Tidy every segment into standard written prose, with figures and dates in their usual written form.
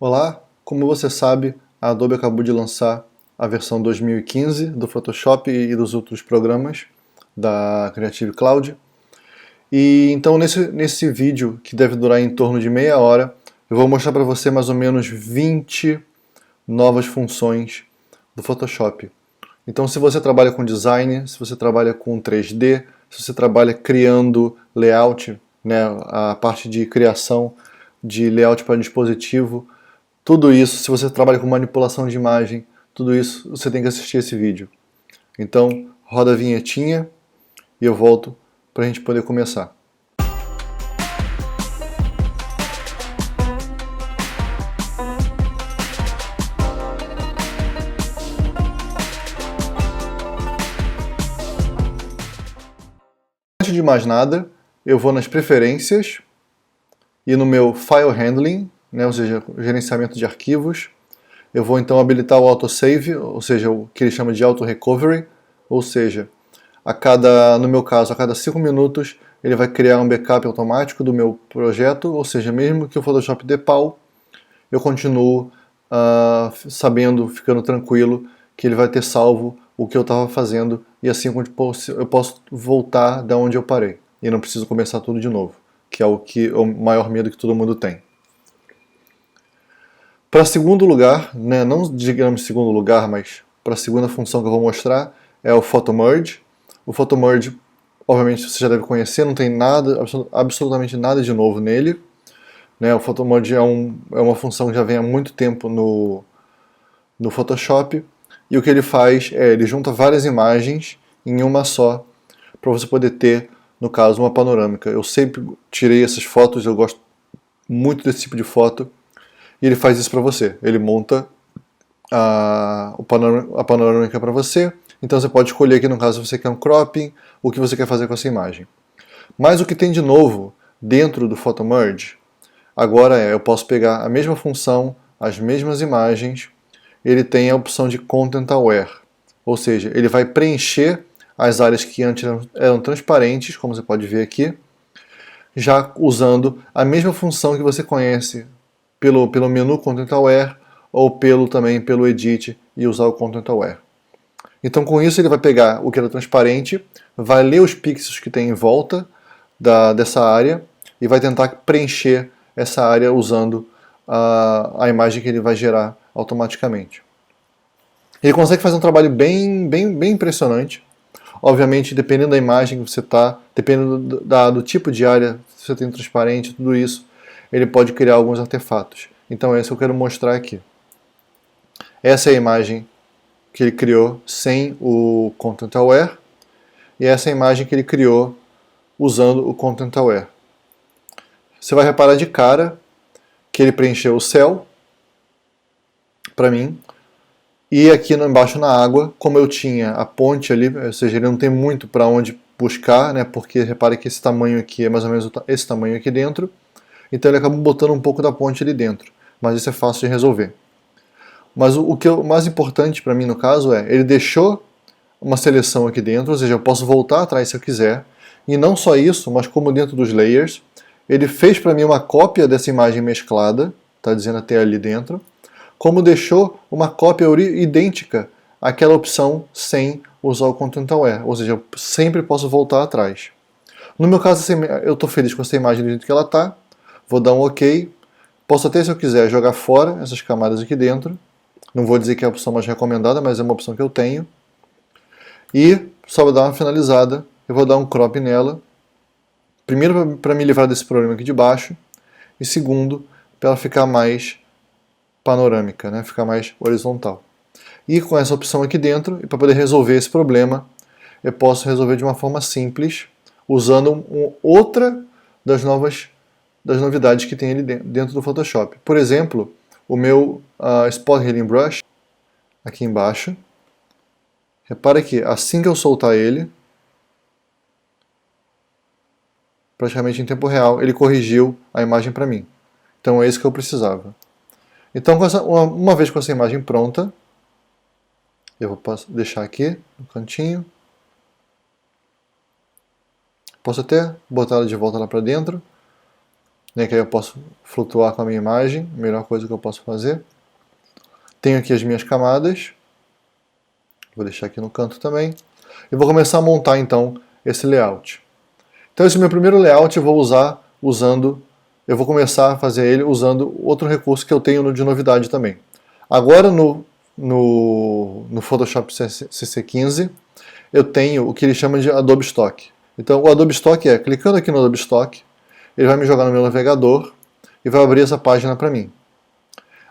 Olá, como você sabe, a Adobe acabou de lançar a versão 2015 do Photoshop e dos outros programas da Creative Cloud. E então nesse vídeo, que deve durar em torno de meia hora, eu vou mostrar para você mais ou menos 20 novas funções do Photoshop. Então se você trabalha com design, se você trabalha com 3D, se você trabalha criando layout, né, a parte de criação de layout para dispositivo, tudo isso, se você trabalha com manipulação de imagem, tudo isso você tem que assistir esse vídeo. Então, roda a vinhetinha e eu volto para a gente poder começar. Antes de mais nada, eu vou nas preferências e no meu File Handling, né, ou seja, gerenciamento de arquivos. Eu vou então habilitar o autosave, ou seja, o que ele chama de auto recovery, ou seja, no meu caso, a cada 5 minutos ele vai criar um backup automático do meu projeto, ou seja, mesmo que o Photoshop dê pau, eu continuo ficando tranquilo que ele vai ter salvo o que eu estava fazendo e assim eu posso voltar da onde eu parei e não preciso começar tudo de novo, que é o maior medo que todo mundo tem. Para segundo lugar, né, não digamos segundo lugar, mas para a segunda função que eu vou mostrar é o Photo Merge. O Photo Merge, obviamente você já deve conhecer, não tem nada, absolutamente nada de novo nele. Né, o Photo Merge é uma função que já vem há muito tempo no Photoshop. E o que ele faz é, ele junta várias imagens em uma só, para você poder ter, no caso, uma panorâmica. Eu sempre tirei essas fotos, eu gosto muito desse tipo de foto. E ele faz isso para você. Ele monta a panorâmica para você. Então você pode escolher aqui, no caso, se você quer um cropping, o que você quer fazer com essa imagem. Mas o que tem de novo dentro do Photo Merge, agora eu posso pegar a mesma função, as mesmas imagens, ele tem a opção de Content Aware. Ou seja, ele vai preencher as áreas que antes eram transparentes, como você pode ver aqui, já usando a mesma função que você conhece pelo menu Content Aware ou também pelo Edit e usar o Content Aware. Então com isso ele vai pegar o que era transparente, vai ler os pixels que tem em volta dessa área e vai tentar preencher essa área usando a imagem que ele vai gerar automaticamente. Ele consegue fazer um trabalho bem impressionante. Obviamente, dependendo da imagem que você está, dependendo do tipo de área, se você tem transparente, tudo isso, ele pode criar alguns artefatos. Então esse eu quero mostrar aqui. Essa é a imagem que ele criou sem o Content Aware, e essa é a imagem que ele criou usando o Content Aware. Você vai reparar de cara que ele preencheu o céu, para mim, e aqui embaixo na água, como eu tinha a ponte ali, ou seja, ele não tem muito para onde buscar, né, porque repare que esse tamanho aqui é mais ou menos esse tamanho aqui dentro, então ele acaba botando um pouco da ponte ali dentro, mas isso é fácil de resolver. Mas o mais importante para mim no caso é, ele deixou uma seleção aqui dentro, ou seja, eu posso voltar atrás se eu quiser, e não só isso, mas como dentro dos layers, ele fez para mim uma cópia dessa imagem mesclada, está dizendo até ali dentro, como deixou uma cópia idêntica àquela opção sem usar o Content Aware, ou seja, eu sempre posso voltar atrás. No meu caso, eu estou feliz com essa imagem do jeito que ela está, vou dar um OK, posso até, se eu quiser, jogar fora essas camadas aqui dentro, não vou dizer que é a opção mais recomendada, mas é uma opção que eu tenho, e só vou dar uma finalizada, eu vou dar um crop nela, primeiro para me livrar desse problema aqui de baixo, e segundo, para ela ficar mais panorâmica, né? Ficar mais horizontal. E com essa opção aqui dentro, e para poder resolver esse problema, eu posso resolver de uma forma simples, usando outra das novidades que tem ali dentro do Photoshop. Por exemplo, o meu Spot Healing Brush, aqui embaixo. Repara que assim que eu soltar ele, praticamente em tempo real, ele corrigiu a imagem para mim. Então é isso que eu precisava. Então, uma vez com essa imagem pronta, eu vou deixar aqui no cantinho. Posso até botar ela de volta lá para dentro. né, que aí eu posso flutuar com a minha imagem, a melhor coisa que eu posso fazer. Tenho aqui as minhas camadas, vou deixar aqui no canto também, e vou começar a montar então esse layout. Então esse meu primeiro layout eu vou eu vou começar a fazer ele usando outro recurso que eu tenho de novidade também. Agora no Photoshop CC15 eu tenho o que ele chama de Adobe Stock. Então o Adobe Stock clicando aqui no Adobe Stock, ele vai me jogar no meu navegador e vai abrir essa página para mim.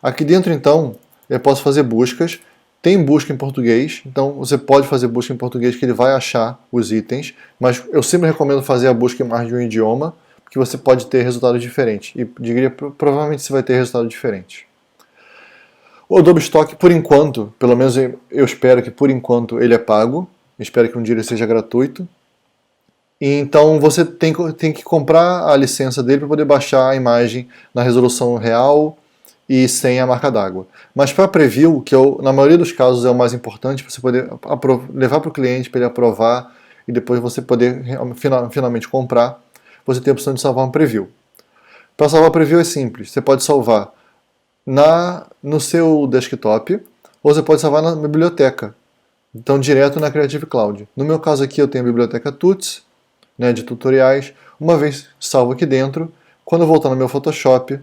Aqui dentro então eu posso fazer buscas. Tem busca em português, então você pode fazer busca em português que ele vai achar os itens, mas eu sempre recomendo fazer a busca em mais de um idioma, porque você pode ter resultados diferentes, e diria provavelmente você vai ter resultados diferentes. O Adobe Stock, por enquanto, pelo menos eu espero que por enquanto ele é pago, espero que um dia ele seja gratuito, e então você tem que comprar a licença dele para poder baixar a imagem na resolução real, e sem a marca d'água. Mas para preview, que na maioria dos casos é o mais importante, para você poder levar para o cliente, para ele aprovar, e depois você poder finalmente comprar, você tem a opção de salvar um preview. Para salvar preview é simples, você pode salvar no seu desktop, ou você pode salvar na biblioteca, então direto na Creative Cloud. No meu caso aqui eu tenho a biblioteca Tuts, né, de tutoriais. Uma vez salvo aqui dentro, quando eu voltar no meu Photoshop,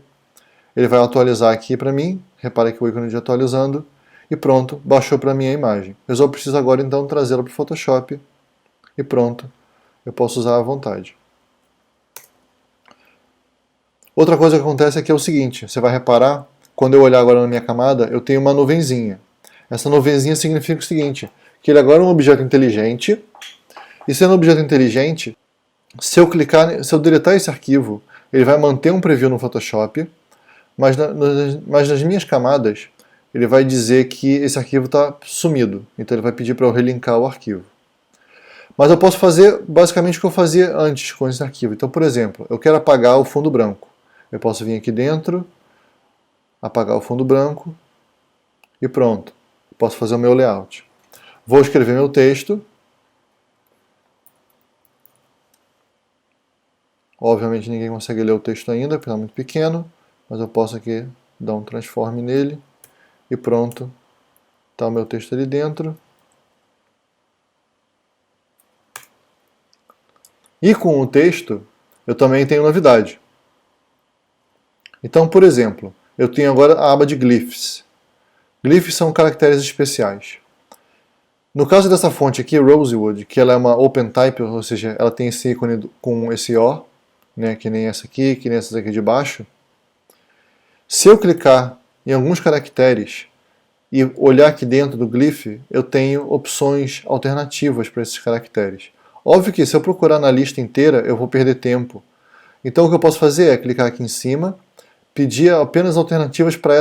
ele vai atualizar aqui para mim, repare que o ícone de atualizando, e pronto, baixou para mim a imagem. Eu só preciso agora então trazê-la para o Photoshop, e pronto, eu posso usar à vontade. Outra coisa que acontece aqui é o seguinte, você vai reparar, quando eu olhar agora na minha camada, eu tenho uma nuvenzinha. Essa nuvenzinha significa o seguinte, que ele agora é um objeto inteligente, e sendo um objeto inteligente, se eu deletar esse arquivo, ele vai manter um preview no Photoshop, mas nas minhas camadas ele vai dizer que esse arquivo está sumido, então ele vai pedir para eu relinkar o arquivo. Mas eu posso fazer basicamente o que eu fazia antes com esse arquivo. Então, por exemplo, eu quero apagar o fundo branco. Eu posso vir aqui dentro, apagar o fundo branco e pronto. Posso fazer o meu layout. Vou escrever meu texto. Obviamente ninguém consegue ler o texto ainda, porque está muito pequeno. Mas eu posso aqui dar um transform nele e pronto, está o meu texto ali dentro. E com o texto eu também tenho novidade. Então, por exemplo, eu tenho agora a aba de glyphs. Glyphs são caracteres especiais. No caso dessa fonte aqui, Rosewood, que ela é uma OpenType, ou seja, ela tem esse ícone com esse O, né, que nem essa aqui, que nem essas aqui de baixo. Se eu clicar em alguns caracteres e olhar aqui dentro do glyph, eu tenho opções alternativas para esses caracteres. Óbvio que se eu procurar na lista inteira, eu vou perder tempo. Então o que eu posso fazer é clicar aqui em cima, pedir apenas alternativas para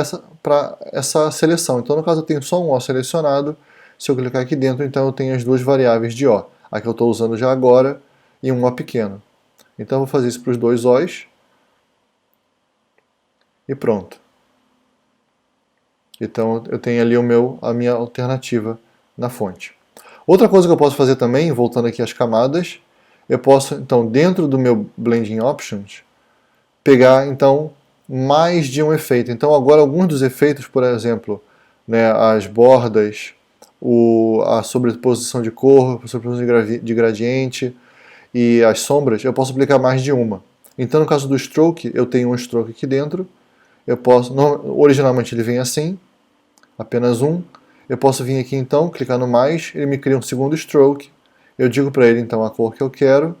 essa seleção. Então no caso eu tenho só um O selecionado, se eu clicar aqui dentro, então eu tenho as duas variáveis de O. A que eu estou usando já agora e um O pequeno. Então eu vou fazer isso para os dois O's. E pronto. Então eu tenho ali a minha alternativa na fonte. Outra coisa que eu posso fazer também, voltando aqui às camadas, eu posso, então, dentro do meu Blending Options, pegar, então, mais de um efeito. Então agora alguns dos efeitos, por exemplo, né, as bordas, a sobreposição de cor, a sobreposição de gradiente e as sombras, eu posso aplicar mais de uma. Então no caso do Stroke, eu tenho um Stroke aqui dentro, eu posso, originalmente ele vem assim, apenas um. Eu posso vir aqui então, clicar no mais, ele me cria um segundo stroke. Eu digo para ele então a cor que eu quero,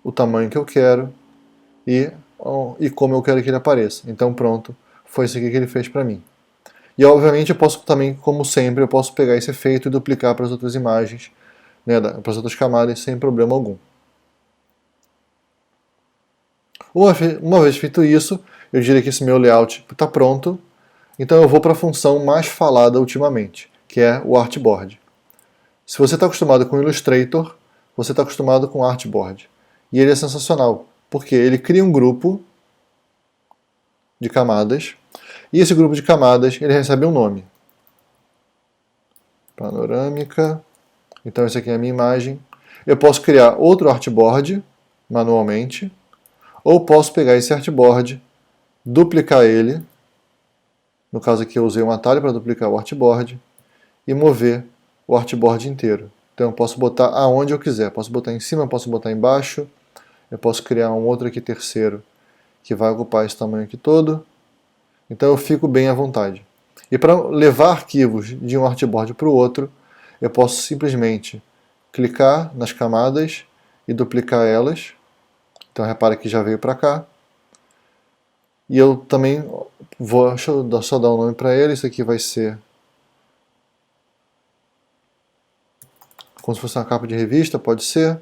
o tamanho que eu quero e como eu quero que ele apareça. Então pronto, foi isso aqui que ele fez para mim. E obviamente eu posso também, como sempre, eu posso pegar esse efeito e duplicar para as outras imagens, né, para as outras camadas sem problema algum. Uma vez feito isso, eu diria que esse meu layout está pronto. Então eu vou para a função mais falada ultimamente, que é o Artboard. Se você está acostumado com Illustrator, você está acostumado com Artboard. E ele é sensacional, porque ele cria um grupo de camadas, e esse grupo de camadas ele recebe um nome. Panorâmica. Então essa aqui é a minha imagem. Eu posso criar outro Artboard manualmente, Ou posso pegar esse artboard, duplicar ele, no caso aqui eu usei um atalho para duplicar o artboard, e mover o artboard inteiro. Então eu posso botar aonde eu quiser, posso botar em cima, posso botar embaixo, eu posso criar um outro aqui terceiro que vai ocupar esse tamanho aqui todo, então eu fico bem à vontade. E para levar arquivos de um artboard para o outro, eu posso simplesmente clicar nas camadas e duplicar elas. Então repara que já veio para cá. E eu também vou, deixa eu só dar um nome para ele, isso aqui vai ser como se fosse uma capa de revista, pode ser.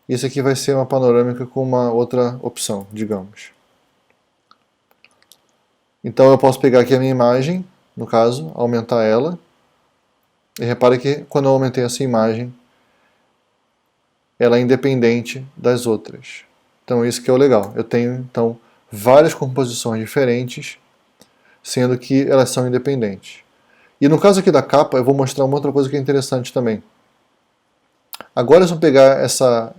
Isso aqui vai ser uma panorâmica com uma outra opção, digamos. Então eu posso pegar aqui a minha imagem, no caso, aumentar ela. E repara que quando eu aumentei essa imagem, ela é independente das outras. Então isso que é o legal. Eu tenho então várias composições diferentes, sendo que elas são independentes. E no caso aqui da capa, eu vou mostrar uma outra coisa que é interessante também. Agora se eu pegar essa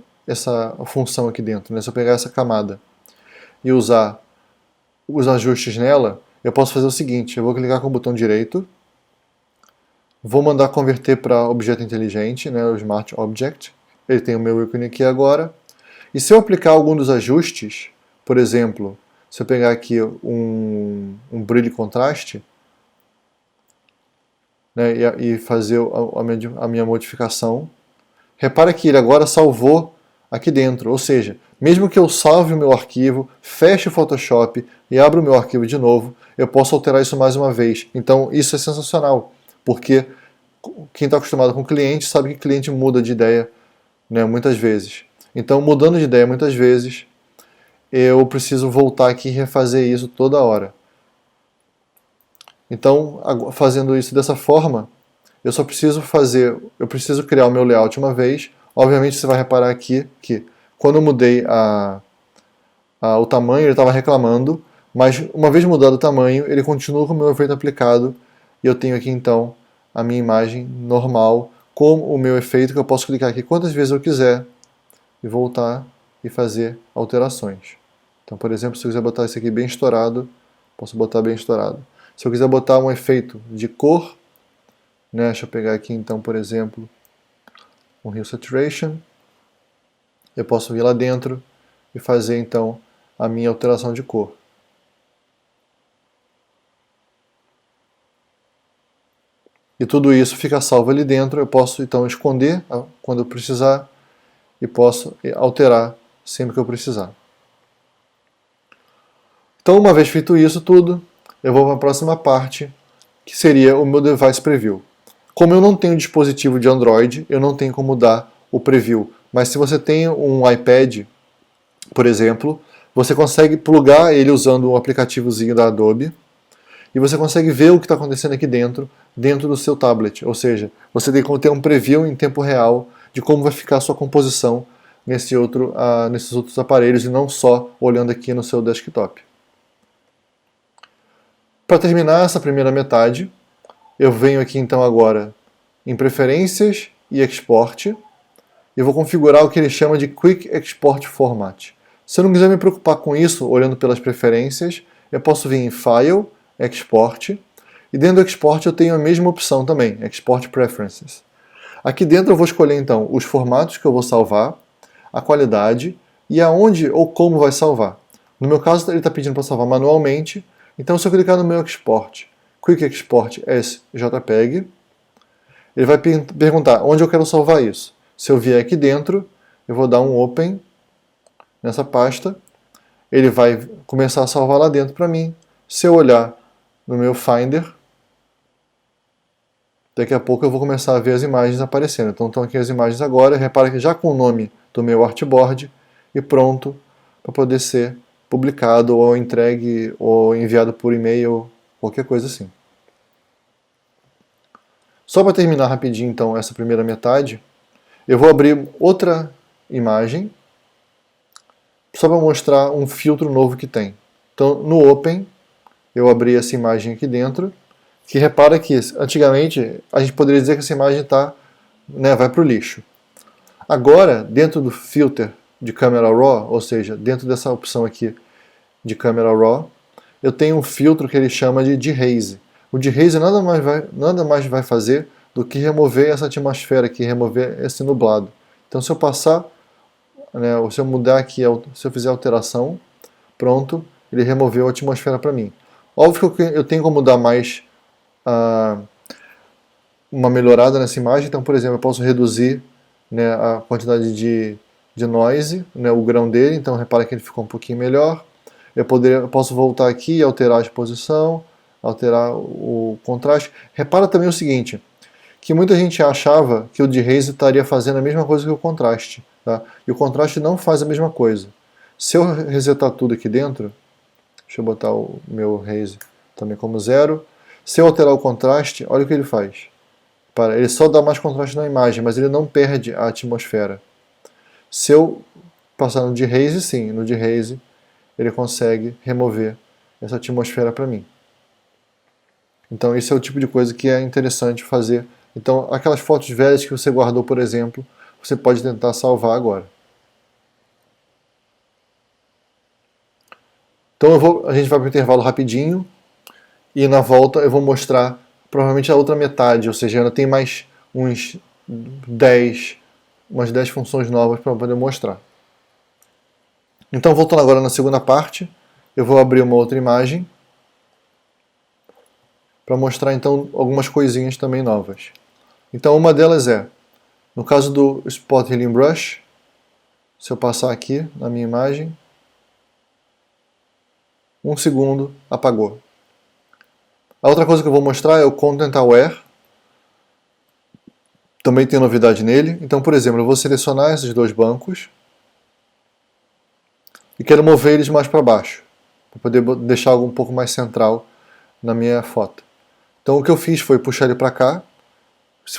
função aqui dentro, né? Se eu pegar essa camada e usar os ajustes nela, eu posso fazer o seguinte, eu vou clicar com o botão direito, vou mandar converter para objeto inteligente, né, o Smart Object, ele tem o meu ícone aqui agora, e se eu aplicar algum dos ajustes, por exemplo, se eu pegar aqui um brilho e contraste, né, e fazer a minha modificação, repara que ele agora salvou aqui dentro, ou seja, mesmo que eu salve o meu arquivo, feche o Photoshop e abra o meu arquivo de novo, eu posso alterar isso mais uma vez. Então isso é sensacional, porque quem está acostumado com o cliente sabe que o cliente muda de ideia, né, muitas vezes. Então mudando de ideia muitas vezes, eu preciso voltar aqui e refazer isso toda hora. Então, fazendo isso dessa forma, eu só preciso eu preciso criar o meu layout uma vez. Obviamente você vai reparar aqui que quando eu mudei o tamanho, ele estava reclamando, mas uma vez mudado o tamanho, ele continua com o meu efeito aplicado, e eu tenho aqui então a minha imagem normal com o meu efeito, que eu posso clicar aqui quantas vezes eu quiser e voltar e fazer alterações. Então, por exemplo, se eu quiser botar isso aqui bem estourado, posso botar bem estourado. Se eu quiser botar um efeito de cor, né, deixa eu pegar aqui então, por exemplo, um Hue Saturation, eu posso vir lá dentro e fazer então a minha alteração de cor. E tudo isso fica salvo ali dentro, eu posso então esconder quando eu precisar e posso alterar sempre que eu precisar. Então, uma vez feito isso tudo, eu vou para a próxima parte, que seria o meu Device Preview. Como eu não tenho dispositivo de Android, eu não tenho como dar o preview. Mas se você tem um iPad, por exemplo, você consegue plugar ele usando um aplicativozinho da Adobe e você consegue ver o que está acontecendo aqui dentro do seu tablet. Ou seja, você tem como ter um preview em tempo real de como vai ficar a sua composição nesses outros aparelhos e não só olhando aqui no seu desktop. Para terminar essa primeira metade, eu venho aqui então agora em Preferências e Export e vou configurar o que ele chama de Quick Export Format. Se eu não quiser me preocupar com isso, olhando pelas preferências, eu posso vir em File, Export, e dentro do Export eu tenho a mesma opção também, Export Preferences. Aqui dentro eu vou escolher então os formatos que eu vou salvar, a qualidade e aonde ou como vai salvar. No meu caso ele está pedindo para salvar manualmente, então se eu clicar no meu Export, Quick Export as JPEG, ele vai perguntar onde eu quero salvar isso. Se eu vier aqui dentro, eu vou dar um Open nessa pasta, ele vai começar a salvar lá dentro para mim. Se eu olhar no meu Finder, daqui a pouco eu vou começar a ver as imagens aparecendo. Então estão aqui as imagens agora, repara que já com o nome do meu artboard e pronto para poder ser publicado ou entregue ou enviado por e-mail, qualquer coisa assim. Só para terminar rapidinho então essa primeira metade, eu vou abrir outra imagem só para mostrar um filtro novo que tem. Então no Open eu abri essa imagem aqui dentro, que repara que antigamente a gente poderia dizer que essa imagem vai para o lixo. Agora, dentro do Filter de câmera RAW, ou seja, dentro dessa opção aqui de câmera RAW, eu tenho um filtro que ele chama de dehaze. O dehaze nada mais vai fazer do que remover essa atmosfera aqui, remover esse nublado. Então se eu passar, né, ou se eu mudar aqui, se eu fizer alteração, pronto, ele removeu a atmosfera para mim. Óbvio que eu tenho como dar mais uma melhorada nessa imagem, então por exemplo, eu posso reduzir, né, a quantidade de noise, né, o grão dele, então repara que ele ficou um pouquinho melhor. Eu posso voltar aqui e alterar a exposição, alterar o contraste. Repara também o seguinte, que muita gente achava que o dehaze estaria fazendo a mesma coisa que o contraste, tá? E o contraste não faz a mesma coisa. Se eu resetar tudo aqui dentro, deixa eu botar o meu haze também como 0, se eu alterar o contraste, olha o que ele faz. Ele só dá mais contraste na imagem, mas ele não perde a atmosfera. Se eu passar no dehaze, sim, no dehaze ele consegue remover essa atmosfera para mim. Então esse é o tipo de coisa que é interessante fazer. Então aquelas fotos velhas que você guardou, por exemplo, você pode tentar salvar agora. Então a gente vai para o intervalo rapidinho e na volta eu vou mostrar provavelmente a outra metade, ou seja, ainda tem mais umas 10 funções novas para poder mostrar. Então voltando agora na segunda parte, eu vou abrir uma outra imagem para mostrar então algumas coisinhas também novas. Então uma delas é, no caso do Spot Healing Brush, se eu passar aqui na minha imagem, 1 segundo, apagou. A outra coisa que eu vou mostrar é o Content Aware. Também tem novidade nele. Então, por exemplo, eu vou selecionar esses dois bancos e quero mover eles mais para baixo, para poder deixar algo um pouco mais central na minha foto. Então o que eu fiz foi puxar ele para cá. Se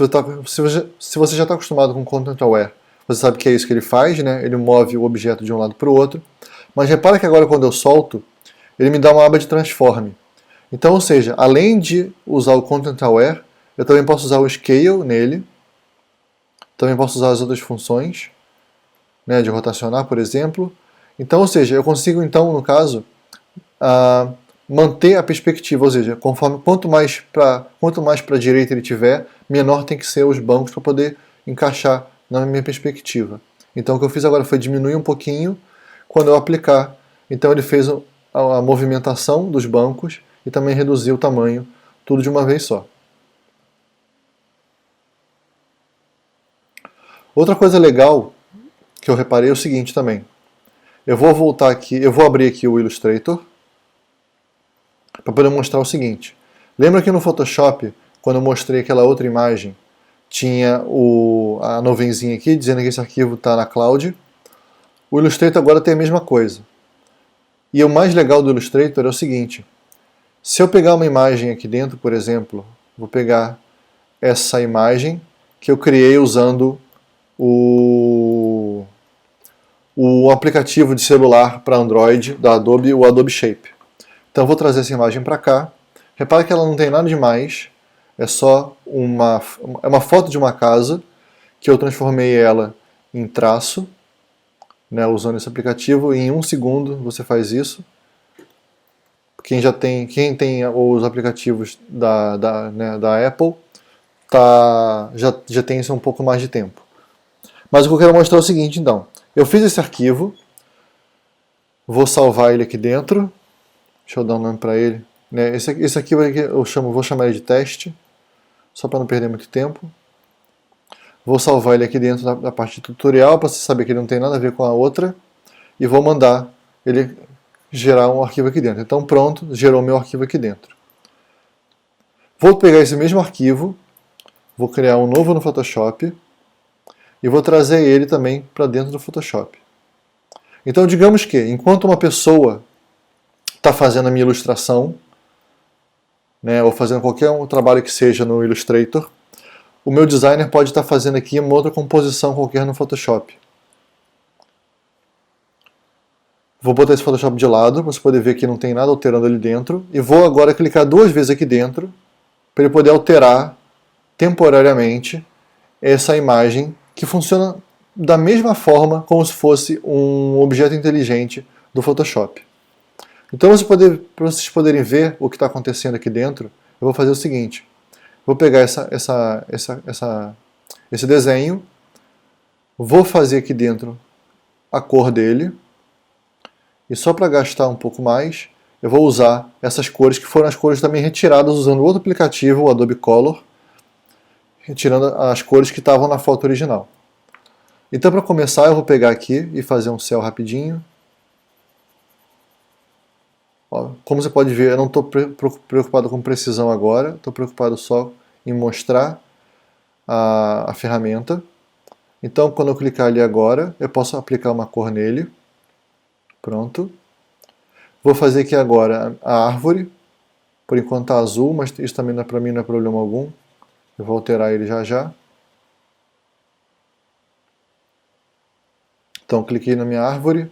você já está acostumado com Content Aware, você sabe que é isso que ele faz, né? Ele move o objeto de um lado para o outro. Mas repara que agora quando eu solto, ele me dá uma aba de transform. Então, ou seja, além de usar o Content Aware, eu também posso usar o Scale nele. Também posso usar as outras funções, né, de rotacionar, por exemplo. Então, ou seja, eu consigo, então, no caso, manter a perspectiva, ou seja, conforme quanto mais para a direita ele tiver, menor tem que ser os bancos para poder encaixar na minha perspectiva. Então o que eu fiz agora foi diminuir um pouquinho quando eu aplicar. Então ele fez a movimentação dos bancos e também reduziu o tamanho, tudo de uma vez só. Outra coisa legal que eu reparei é o seguinte também. Eu vou voltar aqui, eu vou abrir aqui o Illustrator para poder mostrar o seguinte. Lembra que no Photoshop, quando eu mostrei aquela outra imagem, tinha a nuvenzinha aqui dizendo que esse arquivo está na cloud? O Illustrator agora tem a mesma coisa. E o mais legal do Illustrator é o seguinte. Se eu pegar uma imagem aqui dentro, por exemplo, vou pegar essa imagem que eu criei usando o aplicativo de celular para Android da Adobe, o Adobe Shape. Então eu vou trazer essa imagem para cá. Repara que ela não tem nada demais, é só uma foto de uma casa que eu transformei ela em traço, né, usando esse aplicativo, e em 1 segundo você faz isso. Quem tem os aplicativos da Apple já tem isso um pouco mais de tempo. Mas o que eu quero mostrar é o seguinte, então. Eu fiz esse arquivo, vou salvar ele aqui dentro. Deixa eu dar um nome para ele. Esse aqui vou chamar ele de teste, só para não perder muito tempo. Vou salvar ele aqui dentro da parte de tutorial, para você saber que ele não tem nada a ver com a outra. E vou mandar ele gerar um arquivo aqui dentro. Então pronto, gerou meu arquivo aqui dentro. Vou pegar esse mesmo arquivo, vou criar um novo no Photoshop e vou trazer ele também para dentro do Photoshop. Então digamos que, enquanto uma pessoa está fazendo a minha ilustração, né, ou fazendo qualquer trabalho que seja no Illustrator, o meu designer pode estar fazendo aqui uma outra composição qualquer no Photoshop. Vou botar esse Photoshop de lado, para você poder ver que não tem nada alterando ali dentro, e vou agora clicar 2 vezes aqui dentro, para ele poder alterar temporariamente essa imagem que funciona da mesma forma como se fosse um objeto inteligente do Photoshop. Então, para vocês poderem ver o que está acontecendo aqui dentro, eu vou fazer o seguinte. Vou pegar esse desenho, vou fazer aqui dentro a cor dele, e só para gastar um pouco mais, eu vou usar essas cores, que foram as cores também retiradas usando outro aplicativo, o Adobe Color, retirando as cores que estavam na foto original. Então, para começar, eu vou pegar aqui e fazer um céu rapidinho. Ó, como você pode ver, eu não estou preocupado com precisão agora, estou preocupado só em mostrar a ferramenta. Então, quando eu clicar ali agora, eu posso aplicar uma cor nele. Pronto. Vou fazer aqui agora a árvore. Por enquanto está azul, mas isso também para mim não é problema algum. Eu vou alterar ele já já. Então, cliquei na minha árvore,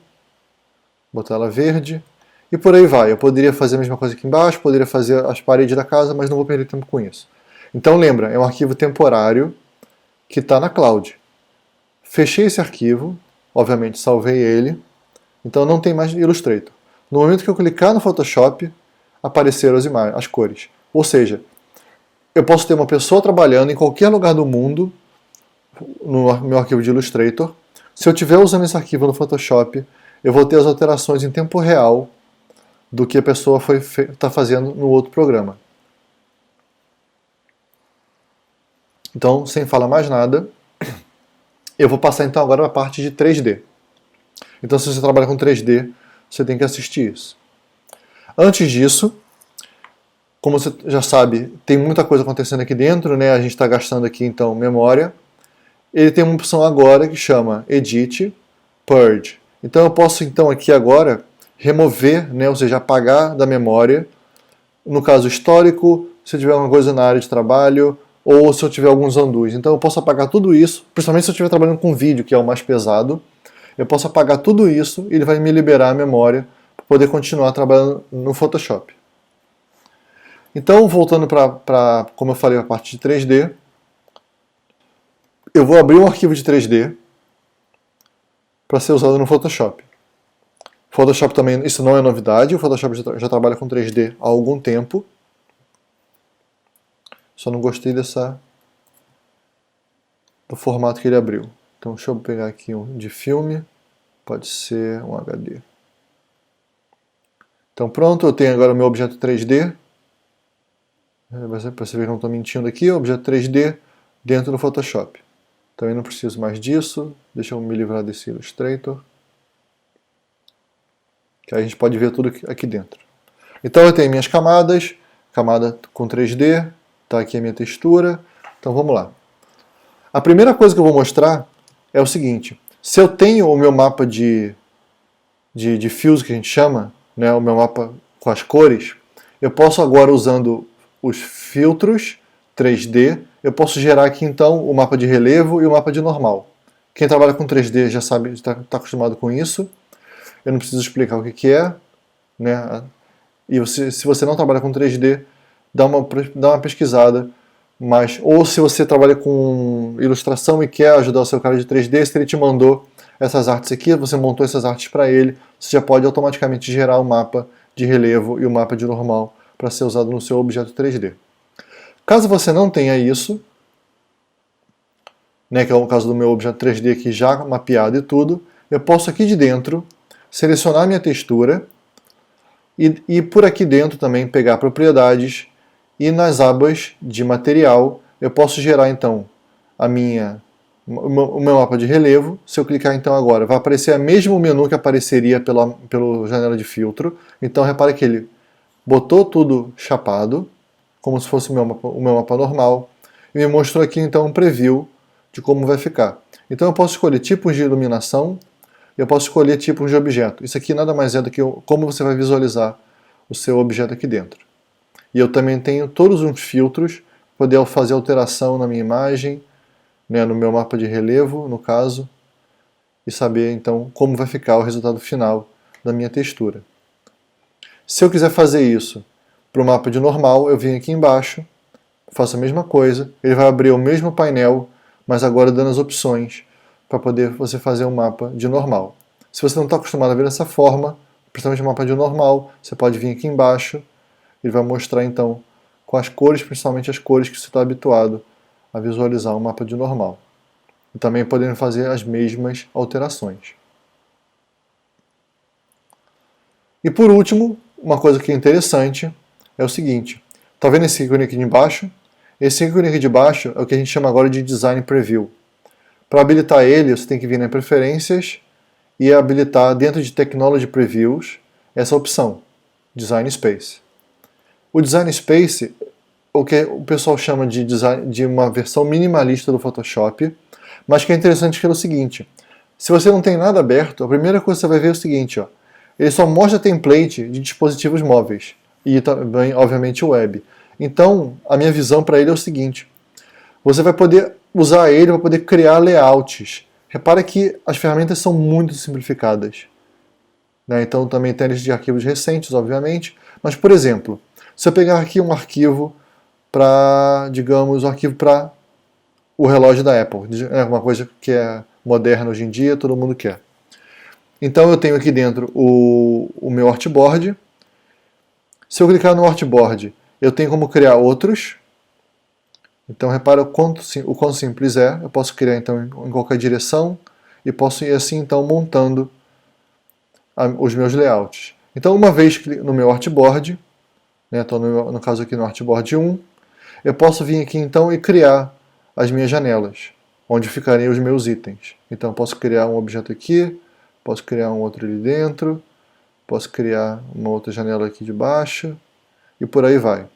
botar ela verde, e por aí vai. Eu poderia fazer a mesma coisa aqui embaixo, poderia fazer as paredes da casa, mas não vou perder tempo com isso. Então lembra, é um arquivo temporário que está na cloud. Fechei esse arquivo, obviamente salvei ele, então não tem mais Illustrator. No momento que eu clicar no Photoshop, apareceram as cores. Ou seja, eu posso ter uma pessoa trabalhando em qualquer lugar do mundo, no meu arquivo de Illustrator. Se eu estiver usando esse arquivo no Photoshop, eu vou ter as alterações em tempo real do que a pessoa está fazendo no outro programa. Então, sem falar mais nada, eu vou passar então agora para a parte de 3D. Então, se você trabalha com 3D, você tem que assistir isso. Antes disso, como você já sabe, tem muita coisa acontecendo aqui dentro, né? A gente está gastando aqui então memória. Ele tem uma opção agora que chama Edit, Purge. Então eu posso então aqui agora remover, né, ou seja, apagar da memória, no caso histórico, se eu tiver alguma coisa na área de trabalho, ou se eu tiver alguns undos. Então eu posso apagar tudo isso, principalmente se eu estiver trabalhando com vídeo, que é o mais pesado, eu posso apagar tudo isso e ele vai me liberar a memória para poder continuar trabalhando no Photoshop. Então, voltando para, como eu falei, a parte de 3D, eu vou abrir um arquivo de 3D para ser usado no Photoshop. Photoshop também, isso não é novidade, o Photoshop já trabalha com 3D há algum tempo. Só não gostei do formato que ele abriu. Então deixa eu pegar aqui um de filme, pode ser um HD. Então pronto, eu tenho agora o meu objeto 3D. Para você ver que eu não estou mentindo aqui, objeto 3D dentro do Photoshop. Também não preciso mais disso, deixa eu me livrar desse Illustrator. Que aí a gente pode ver tudo aqui dentro. Então eu tenho minhas camadas, camada com 3D, está aqui a minha textura. Então vamos lá. A primeira coisa que eu vou mostrar é o seguinte: se eu tenho o meu mapa de fios, que a gente chama, né, o meu mapa com as cores, eu posso agora, usando os filtros 3D, eu posso gerar aqui então o mapa de relevo e o mapa de normal. Quem trabalha com 3D já sabe, está acostumado com isso. Eu não preciso explicar o que é, né? E se você não trabalha com 3D, dá uma pesquisada. Ou se você trabalha com ilustração e quer ajudar o seu cara de 3D, se ele te mandou essas artes aqui, você montou essas artes para ele, você já pode automaticamente gerar o mapa de relevo e o mapa de normal para ser usado no seu objeto 3D. Caso você não tenha isso, né, que é o caso do meu objeto 3D aqui já mapeado e tudo, eu posso aqui de dentro selecionar a minha textura e por aqui dentro também pegar propriedades, e nas abas de material eu posso gerar então o meu mapa de relevo. Se eu clicar então agora, vai aparecer o mesmo menu que apareceria pela janela de filtro. Então repare que ele botou tudo chapado, como se fosse o meu mapa normal, e me mostrou aqui então um preview de como vai ficar. Então eu posso escolher tipos de iluminação, eu posso escolher tipos de objeto. Isso aqui nada mais é do que como você vai visualizar o seu objeto aqui dentro. E eu também tenho todos os filtros, poder fazer alteração na minha imagem, né, no meu mapa de relevo, no caso, e saber então como vai ficar o resultado final da minha textura. Se eu quiser fazer isso para o mapa de normal, eu venho aqui embaixo, faço a mesma coisa, ele vai abrir o mesmo painel, mas agora dando as opções para poder você fazer um mapa de normal. Se você não está acostumado a ver dessa forma, principalmente o mapa de normal, você pode vir aqui embaixo, ele vai mostrar então com as cores, principalmente as cores que você está habituado a visualizar o mapa de normal. E também podendo fazer as mesmas alterações. E por último, uma coisa que é interessante é o seguinte, está vendo esse ícone aqui de baixo? Esse ícone aqui de baixo é o que a gente chama agora de Design Preview. Para habilitar ele, você tem que vir em Preferências e habilitar dentro de Technology Previews essa opção, Design Space. O Design Space, o que o pessoal chama de, de uma versão minimalista do Photoshop, mas que é interessante que é o seguinte, se você não tem nada aberto, a primeira coisa que você vai ver é o seguinte, ó, ele só mostra template de dispositivos móveis e também, obviamente, web. Então, a minha visão para ele é o seguinte, você vai poder usar ele para poder criar layouts. Repara que as ferramentas são muito simplificadas. Né? Então também tem lista de arquivos recentes, obviamente. Mas, por exemplo, se eu pegar aqui um arquivo para, digamos, um arquivo para o relógio da Apple. É uma coisa que é moderna hoje em dia, todo mundo quer. Então eu tenho aqui dentro o meu artboard. Se eu clicar no artboard, eu tenho como criar outros. Então repara o quão simples é, eu posso criar então em qualquer direção e posso ir assim então montando os meus layouts. Então uma vez no meu artboard, né, estou no caso aqui no artboard 1, eu posso vir aqui então e criar as minhas janelas, onde ficariam os meus itens. Então eu posso criar um objeto aqui, posso criar um outro ali dentro, posso criar uma outra janela aqui de baixo e por aí vai.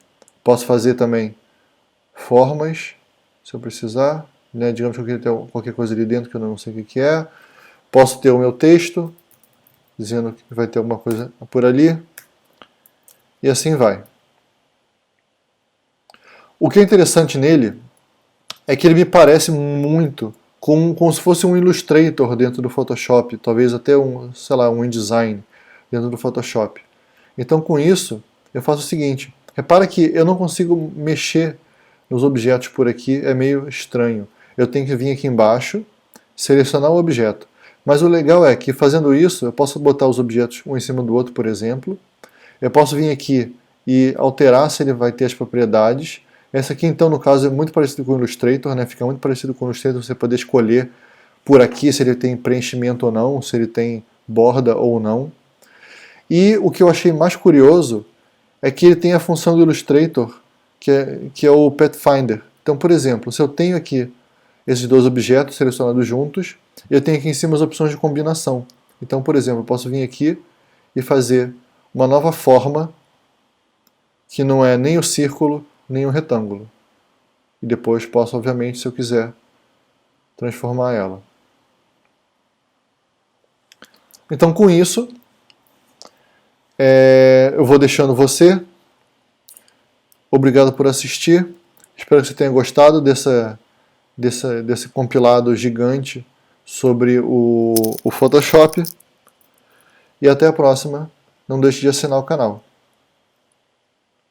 Posso fazer também formas, se eu precisar, né? Digamos que eu queria ter qualquer coisa ali dentro que eu não sei o que é. Posso ter o meu texto, dizendo que vai ter alguma coisa por ali, e assim vai. O que é interessante nele é que ele me parece muito como se fosse um Illustrator dentro do Photoshop, talvez até sei lá, um InDesign dentro do Photoshop. Então com isso, eu faço o seguinte, repara que eu não consigo mexer nos objetos por aqui, é meio estranho. Eu tenho que vir aqui embaixo, selecionar o objeto. Mas o legal é que fazendo isso, eu posso botar os objetos um em cima do outro, por exemplo. Eu posso vir aqui e alterar se ele vai ter as propriedades. Essa aqui então, no caso, é muito parecido com o Illustrator, né? Fica muito parecido com o Illustrator, você poder escolher por aqui se ele tem preenchimento ou não, se ele tem borda ou não. E o que eu achei mais curioso é que ele tem a função do Illustrator, que é o Pathfinder. Então, por exemplo, se eu tenho aqui esses dois objetos selecionados juntos, eu tenho aqui em cima as opções de combinação. Então, por exemplo, eu posso vir aqui e fazer uma nova forma que não é nem o círculo, nem o retângulo. E depois posso, obviamente, se eu quiser, transformar ela. Então, com isso, eu vou deixando você. Obrigado por assistir. Espero que você tenha gostado desse compilado gigante sobre o Photoshop. E até a próxima. Não deixe de assinar o canal.